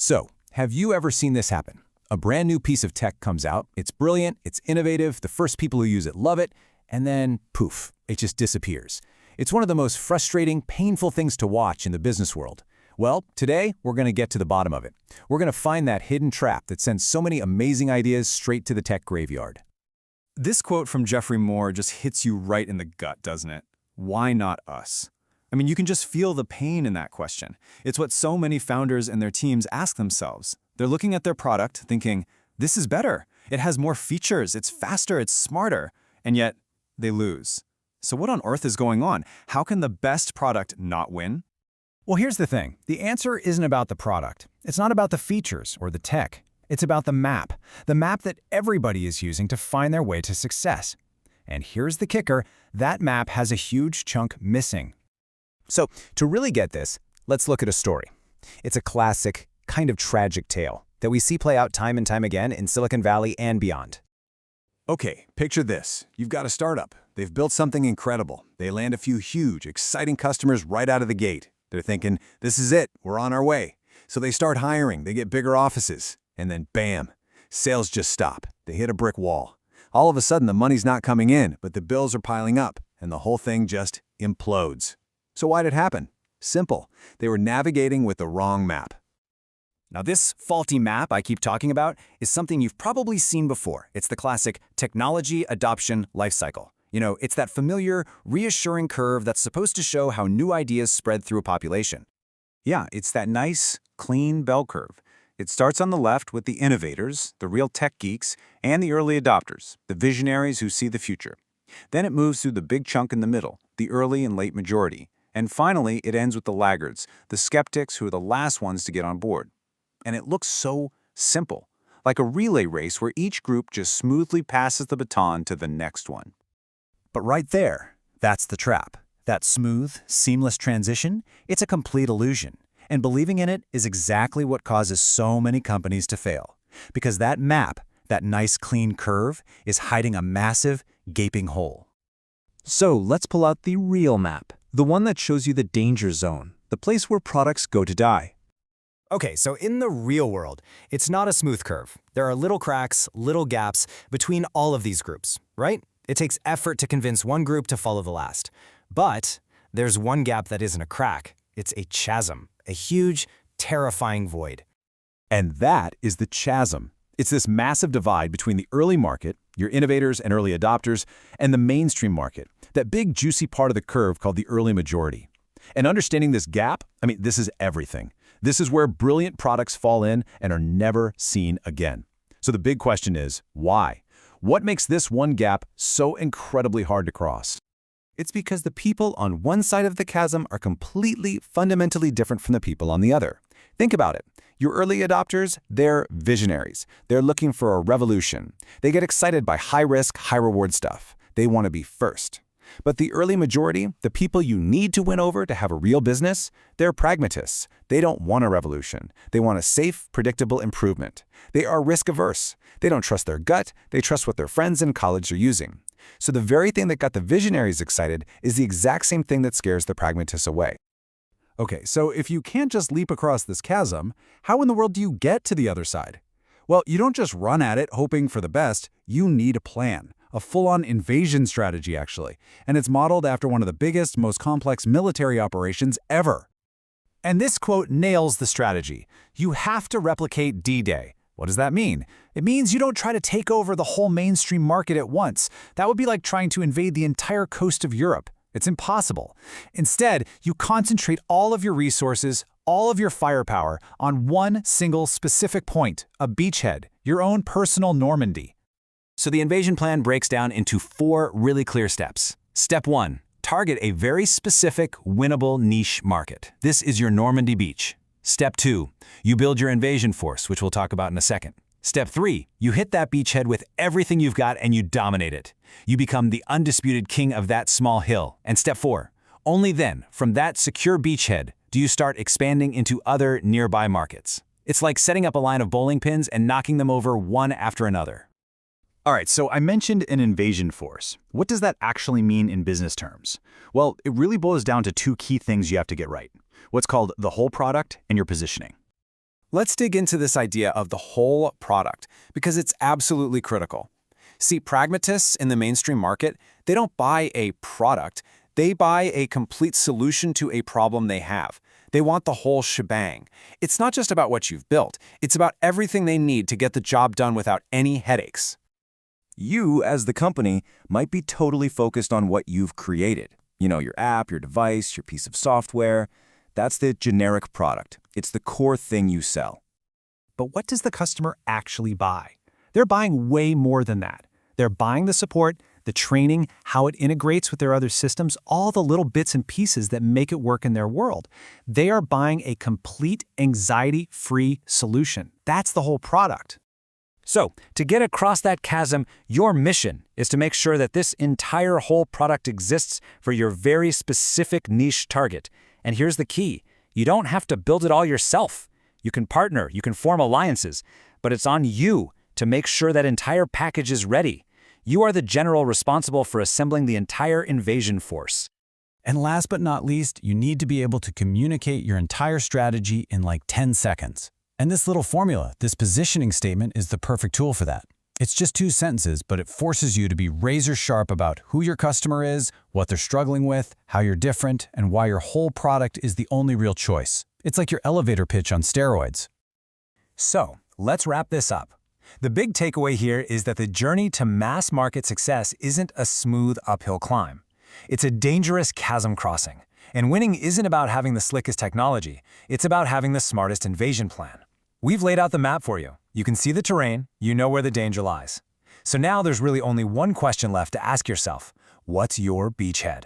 So, have you ever seen this happen? A brand new piece of tech comes out, it's brilliant, it's innovative, the first people who use it love it, and then, poof, it just disappears. It's one of the most frustrating, painful things to watch in the business world. Well, today, we're going to get to the bottom of it. We're going to find that hidden trap that sends so many amazing ideas straight to the tech graveyard. This quote from Geoffrey Moore just hits you right in the gut, doesn't it? Why not us? I mean, you can just feel the pain in that question. It's what so many founders and their teams ask themselves. They're looking at their product, thinking, this is better. It has more features, it's faster, it's smarter. And yet, they lose. So what on earth is going on? How can the best product not win? Well, here's the thing. The answer isn't about the product. It's not about the features or the tech. It's about the map that everybody is using to find their way to success. And here's the kicker, that map has a huge chunk missing. So, to really get this, let's look at a story. It's a classic, kind of tragic tale that we see play out time and time again in Silicon Valley and beyond. Okay, picture this. You've got a startup. They've built something incredible. They land a few huge, exciting customers right out of the gate. They're thinking, this is it, we're on our way. So they start hiring, they get bigger offices, and then bam, sales just stop. They hit a brick wall. All of a sudden, the money's not coming in, but the bills are piling up, and the whole thing just implodes. So why did it happen? Simple. They were navigating with the wrong map. Now this faulty map I keep talking about is something you've probably seen before. It's the classic technology adoption life cycle. You know, it's that familiar, reassuring curve that's supposed to show how new ideas spread through a population. Yeah, it's that nice, clean bell curve. It starts on the left with the innovators, the real tech geeks, and the early adopters, the visionaries who see the future. Then it moves through the big chunk in the middle, the early and late majority. And finally, it ends with the laggards, the skeptics who are the last ones to get on board. And it looks so simple, like a relay race where each group just smoothly passes the baton to the next one. But right there, that's the trap. That smooth, seamless transition, it's a complete illusion. And believing in it is exactly what causes so many companies to fail. Because that map, that nice clean curve, is hiding a massive, gaping hole. So let's pull out the real map, the one that shows you the danger zone, the place where products go to die. Okay, so in the real world, it's not a smooth curve. There are little cracks, little gaps between all of these groups, right? It takes effort to convince one group to follow the last. But there's one gap that isn't a crack. It's a chasm, a huge, terrifying void. And that is the chasm. It's this massive divide between the early market, your innovators and early adopters, and the mainstream market, that big juicy part of the curve called the early majority. And understanding this gap, this is everything. This is where brilliant products fall in and are never seen again. So the big question is, why? What makes this one gap so incredibly hard to cross? It's because the people on one side of the chasm are completely, fundamentally different from the people on the other. Think about it. Your early adopters, they're visionaries. They're looking for a revolution. They get excited by high-risk, high-reward stuff. They want to be first. But the early majority, the people you need to win over to have a real business, they're pragmatists. They don't want a revolution. They want a safe, predictable improvement. They are risk-averse. They don't trust their gut. They trust what their friends in college are using. So the very thing that got the visionaries excited is the exact same thing that scares the pragmatists away. Okay, so if you can't just leap across this chasm, how in the world do you get to the other side? Well, you don't just run at it hoping for the best. You need a plan. A full-on invasion strategy, actually. And it's modeled after one of the biggest, most complex military operations ever. And this quote nails the strategy. You have to replicate D-Day. What does that mean? It means you don't try to take over the whole mainstream market at once. That would be like trying to invade the entire coast of Europe. It's impossible. Instead, you concentrate all of your resources, all of your firepower, on one single specific point, a beachhead, your own personal Normandy. So the invasion plan breaks down into 4 really clear steps. Step 1, target a very specific, winnable niche market. This is your Normandy beach. Step 2, you build your invasion force, which we'll talk about in a second. Step 3, you hit that beachhead with everything you've got and you dominate it. You become the undisputed king of that small hill. And step 4, only then, from that secure beachhead, do you start expanding into other nearby markets. It's like setting up a line of bowling pins and knocking them over one after another. All right, so I mentioned an invasion force. What does that actually mean in business terms? Well, it really boils down to 2 key things you have to get right. What's called the whole product and your positioning. Let's dig into this idea of the whole product, because it's absolutely critical. See, pragmatists in the mainstream market, they don't buy a product, they buy a complete solution to a problem they have. They want the whole shebang. It's not just about what you've built, it's about everything they need to get the job done without any headaches. You, as the company, might be totally focused on what you've created. You know, your app, your device, your piece of software. That's the generic product. It's the core thing you sell. But what does the customer actually buy? They're buying way more than that. They're buying the support, the training, how it integrates with their other systems, all the little bits and pieces that make it work in their world. They are buying a complete anxiety-free solution. That's the whole product. So, to get across that chasm, your mission is to make sure that this entire whole product exists for your very specific niche target. And here's the key. You don't have to build it all yourself. You can partner, you can form alliances, but it's on you to make sure that entire package is ready. You are the general responsible for assembling the entire invasion force. And last but not least, you need to be able to communicate your entire strategy in like 10 seconds. And this little formula, this positioning statement, is the perfect tool for that. It's just 2 sentences, but it forces you to be razor sharp about who your customer is, what they're struggling with, how you're different, and why your whole product is the only real choice. It's like your elevator pitch on steroids. So, let's wrap this up. The big takeaway here is that the journey to mass market success isn't a smooth uphill climb. It's a dangerous chasm crossing. And winning isn't about having the slickest technology, it's about having the smartest invasion plan. We've laid out the map for you. You can see the terrain, you know where the danger lies. So now there's really only one question left to ask yourself. What's your beachhead?